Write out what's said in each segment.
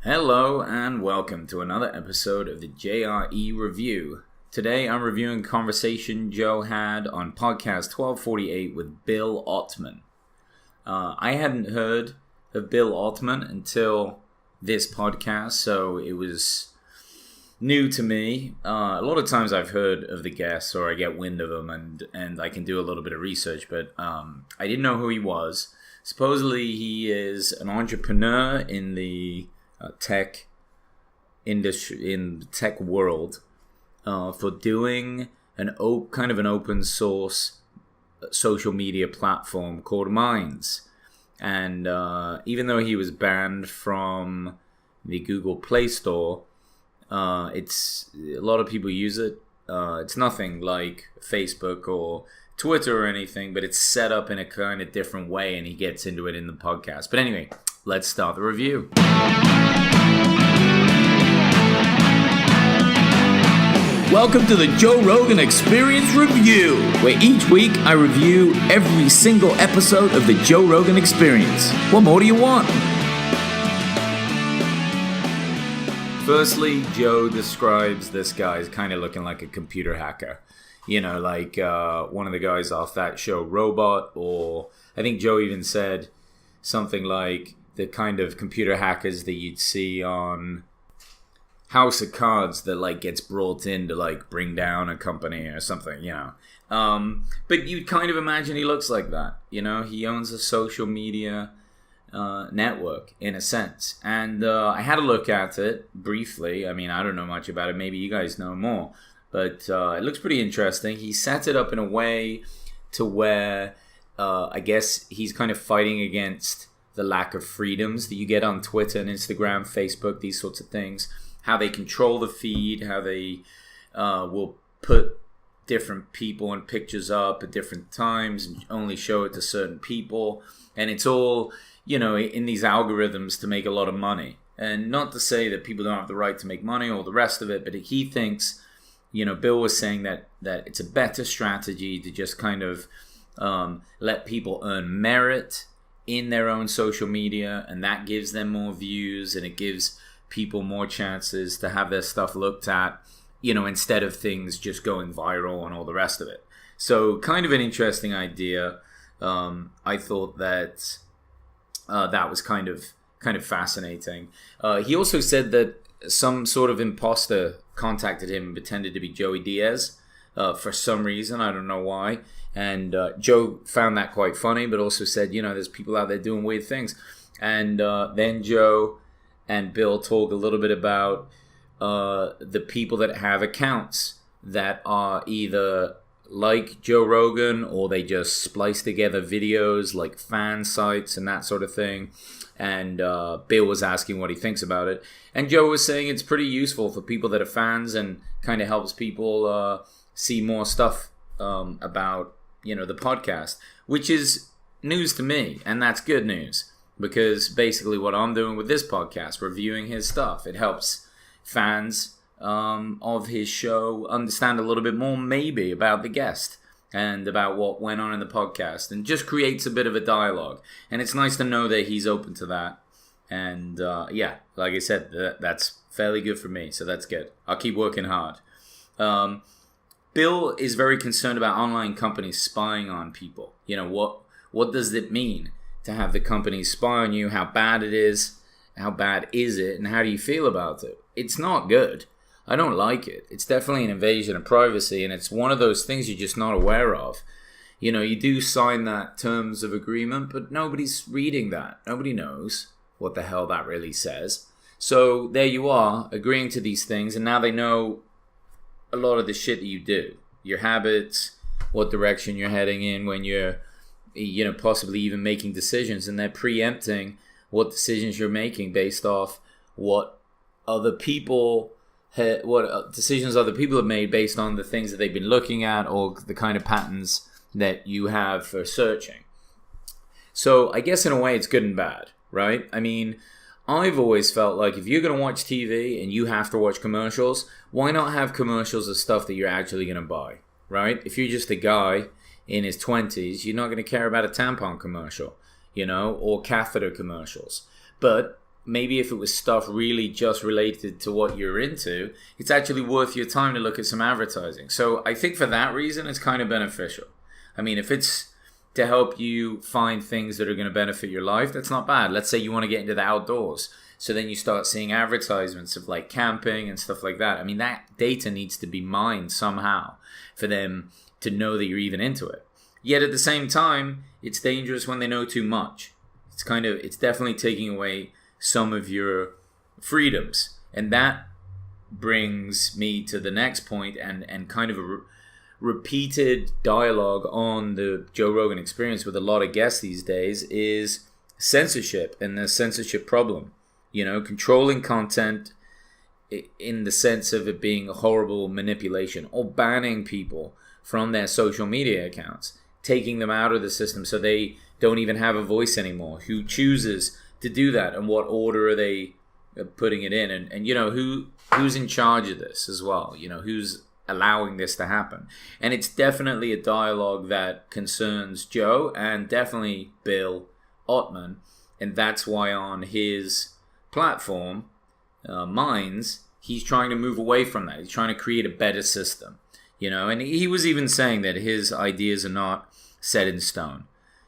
Hello and welcome to another episode of the JRE Review. Today I'm reviewing a conversation Joe had on podcast 1248 with Bill Ottman. I hadn't heard of Bill Ottman until this podcast, so it was new to me. A lot of times I've heard of the guests or I get wind of them and I can do a little bit of research, but I didn't know who he was. Supposedly he is an entrepreneur in the tech industry, in the tech world, for doing an open source social media platform called Minds. And even though he was banned from the Google Play Store, it's a lot of people use it. It's nothing like Facebook or Twitter or anything, but it's set up in a kind of different way, and he gets into it in the podcast. But anyway, let's start the review. Welcome to the Joeroganexperiencereview, where each week I review every single episode of the Joe Rogan Experience. What more do you want? Firstly, Joe describes this guy as kind of looking like a computer hacker. You know, like one of the guys off that show, Robot, or I think Joe even said something like the kind of computer hackers that you'd see on House of Cards that like gets brought in to like bring down a company or something, you know. But you'd kind of imagine he looks like that, you know. He owns a social media network in a sense, and I had a look at it briefly. I mean, I don't know much about it. Maybe you guys know more, but it looks pretty interesting. He set it up in a way to where I guess he's kind of fighting against the lack of freedoms that you get on Twitter and Instagram, Facebook, these sorts of things. How they control the feed, how they will put different people and pictures up at different times and only show it to certain people. And it's all, you know, in these algorithms to make a lot of money. And not to say that people don't have the right to make money or the rest of it, but he thinks, you know, Bill was saying that it's a better strategy to just kind of let people earn merit in their own social media, and that gives them more views and it gives people more chances to have their stuff looked at, you know, instead of things just going viral and all the rest of it. So kind of an interesting idea. I thought that that was kind of fascinating. He also said that some sort of imposter contacted him and pretended to be Joey Diaz for some reason. I don't know why. And Joe found that quite funny, but also said, you know, there's people out there doing weird things. And then Joe and Bill talk a little bit about the people that have accounts that are either like Joe Rogan or they just splice together videos like fan sites and that sort of thing. And Bill was asking what he thinks about it. And Joe was saying it's pretty useful for people that are fans and kind of helps people see more stuff about, you know, the podcast, which is news to me. And that's good news. Because basically what I'm doing with this podcast, reviewing his stuff, it helps fans of his show understand a little bit more maybe about the guest and about what went on in the podcast, and just creates a bit of a dialogue. And it's nice to know that he's open to that. And yeah, like I said, that's fairly good for me, so that's good. I'll keep working hard. Bill is very concerned about online companies spying on people. You know, what does it mean to have the companies spy on you? How bad it is? How bad is it? And how do you feel about it? It's not good. I don't like it. It's definitely an invasion of privacy, and it's one of those things you're just not aware of. You know, you do sign that terms of agreement, but nobody's reading that. Nobody knows what the hell that really says. So there you are, agreeing to these things, and now they know a lot of the shit that you do. Your habits, what direction you're heading in when you're, you know, possibly even making decisions, and they're preempting what decisions you're making based off what decisions other people have made based on the things that they've been looking at or the kind of patterns that you have for searching. So I guess in a way it's good and bad, right? I mean, I've always felt like if you're going to watch TV and you have to watch commercials, why not have commercials of stuff that you're actually going to buy, right? If you're just a guy in his 20s, you're not going to care about a tampon commercial, you know, or catheter commercials. But maybe if it was stuff really just related to what you're into, it's actually worth your time to look at some advertising. So I think for that reason, it's kind of beneficial. I mean, if it's to help you find things that are going to benefit your life, that's not bad. Let's say you want to get into the outdoors. So then you start seeing advertisements of like camping and stuff like that. I mean, that data needs to be mined somehow for them to know that you're even into it. Yet at the same time, it's dangerous when they know too much. It's definitely taking away some of your freedoms. And that brings me to the next point and kind of a repeated dialogue on the Joe Rogan Experience with a lot of guests these days is censorship and the censorship problem. You know, controlling content in the sense of it being a horrible manipulation, or banning people from their social media accounts, taking them out of the system so they don't even have a voice anymore. Who chooses to do that, and what order are they putting it in? And you know, who's in charge of this as well? You know, who's allowing this to happen? And it's definitely a dialogue that concerns Joe and definitely Bill Ottman, and that's why on his platform, Minds, he's trying to move away from that. He's trying to create a better system, you know. And he was even saying that his ideas are not set in stone.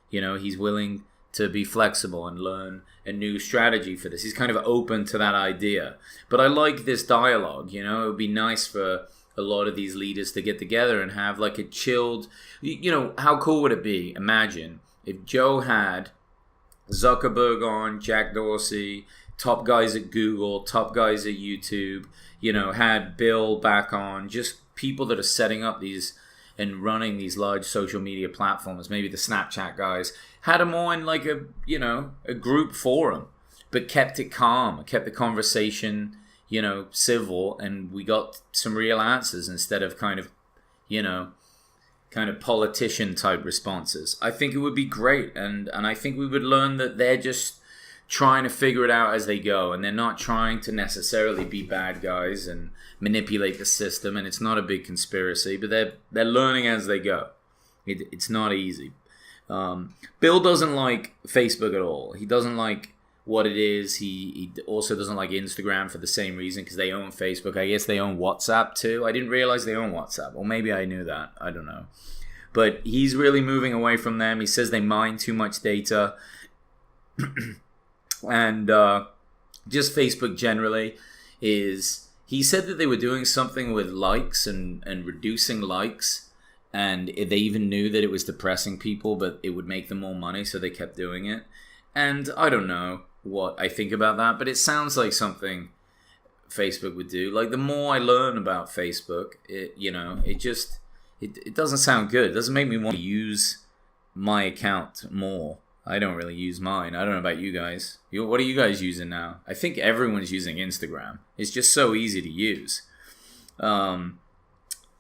You know, he's willing to be flexible and learn a new strategy for this. He's kind of open to that idea. But I like this dialogue. You know, it would be nice for a lot of these leaders to get together and have like a chilled, you know, how cool would it be? Imagine if Joe had Zuckerberg on, Jack Dorsey, top guys at Google, top guys at YouTube, you know, had Bill back on, just people that are setting up these and running these large social media platforms, maybe the Snapchat guys, had them all in like a, you know, a group forum, but kept it calm, kept the conversation, you know, civil, and we got some real answers instead of kind of, you know, kind of politician type responses. I think it would be great, and I think we would learn that they're just trying to figure it out as they go, and they're not trying to necessarily be bad guys and manipulate the system, and it's not a big conspiracy, but they're learning as they go. It's not easy. Bill doesn't like Facebook at all. He doesn't like what it is. He also doesn't like Instagram for the same reason, because they own Facebook. I guess they own WhatsApp too. I didn't realize they own WhatsApp, or maybe I knew that. I don't know. But he's really moving away from them. He says they mine too much data. And just Facebook generally is, he said that they were doing something with likes and reducing likes, and they even knew that it was depressing people, but it would make them more money, so they kept doing it. And I don't know what I think about that, but it sounds like something Facebook would do. Like, the more I learn about Facebook, it doesn't sound good. It doesn't make me want to use my account more. I don't really use mine. I don't know about you guys. What are you guys using now? I think everyone's using Instagram. It's just so easy to use.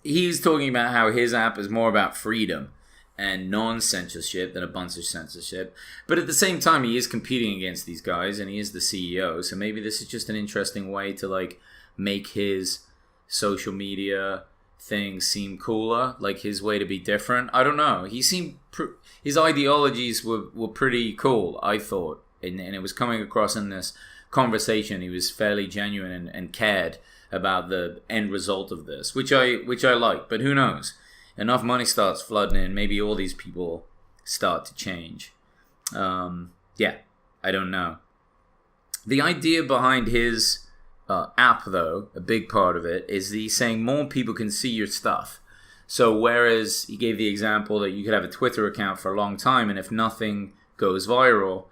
He's talking about how his app is more about freedom and non-censorship than a bunch of censorship. But at the same time, he is competing against these guys, and he is the CEO. So maybe this is just an interesting way to like make his social media thing seem cooler, like his way to be different. I don't know. He seemed his ideologies were pretty cool, I thought, and it was coming across in this conversation. He was fairly genuine and cared about the end result of this, which I like. But who knows? Enough money starts flooding in, maybe all these people start to change. Yeah, I don't know. The idea behind his app, though, a big part of it, is he's saying more people can see your stuff. So whereas he gave the example that you could have a Twitter account for a long time, and if nothing goes viral,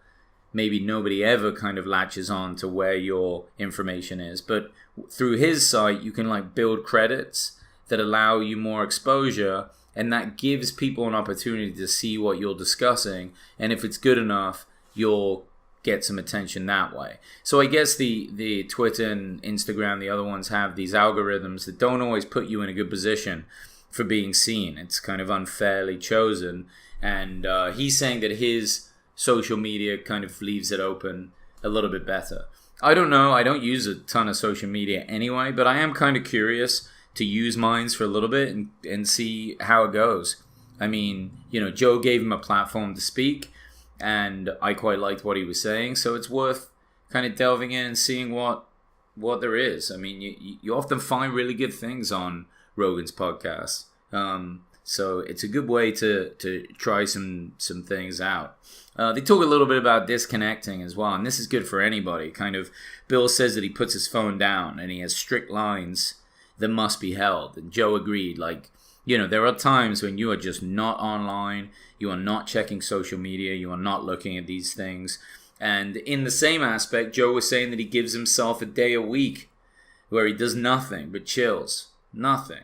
maybe nobody ever kind of latches on to where your information is. But through his site, you can like build credits that allow you more exposure, and that gives people an opportunity to see what you're discussing. And if it's good enough, you'll get some attention that way. So I guess the Twitter and Instagram, the other ones, have these algorithms that don't always put you in a good position for being seen. It's kind of unfairly chosen. And he's saying that his social media kind of leaves it open a little bit better. I don't know. I don't use a ton of social media anyway, but I am kind of curious to use Minds for a little bit and see how it goes. I mean, you know, Joe gave him a platform to speak, and I quite liked what he was saying, so it's worth kind of delving in and seeing what there is. I mean, you often find really good things on Rogan's podcast. So it's a good way to try some things out. They talk a little bit about disconnecting as well, and this is good for anybody. Kind of, Bill says that he puts his phone down and he has strict lines that must be held. And Joe agreed. Like, you know, there are times when you are just not online, you are not checking social media, you are not looking at these things. And in the same aspect, Joe was saying that he gives himself a day a week where he does nothing but chills. Nothing.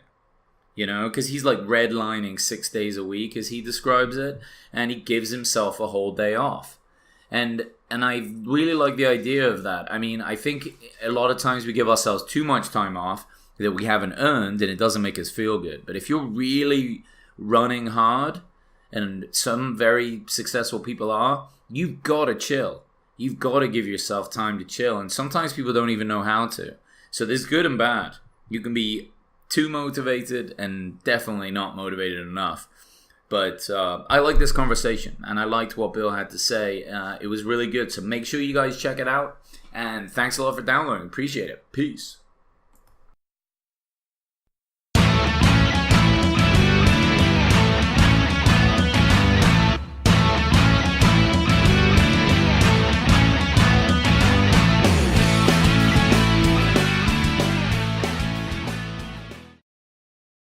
You know, because he's like redlining 6 days a week, as he describes it, and he gives himself a whole day off. And I really like the idea of that. I mean, I think a lot of times we give ourselves too much time off that we haven't earned, and it doesn't make us feel good. But if you're really running hard, and some very successful people are, you've got to chill. You've got to give yourself time to chill. And sometimes people don't even know how to. So there's good and bad. You can be too motivated and definitely not motivated enough. But I like this conversation, and I liked what Bill had to say. It was really good. So make sure you guys check it out. And thanks a lot for downloading. Appreciate it. Peace.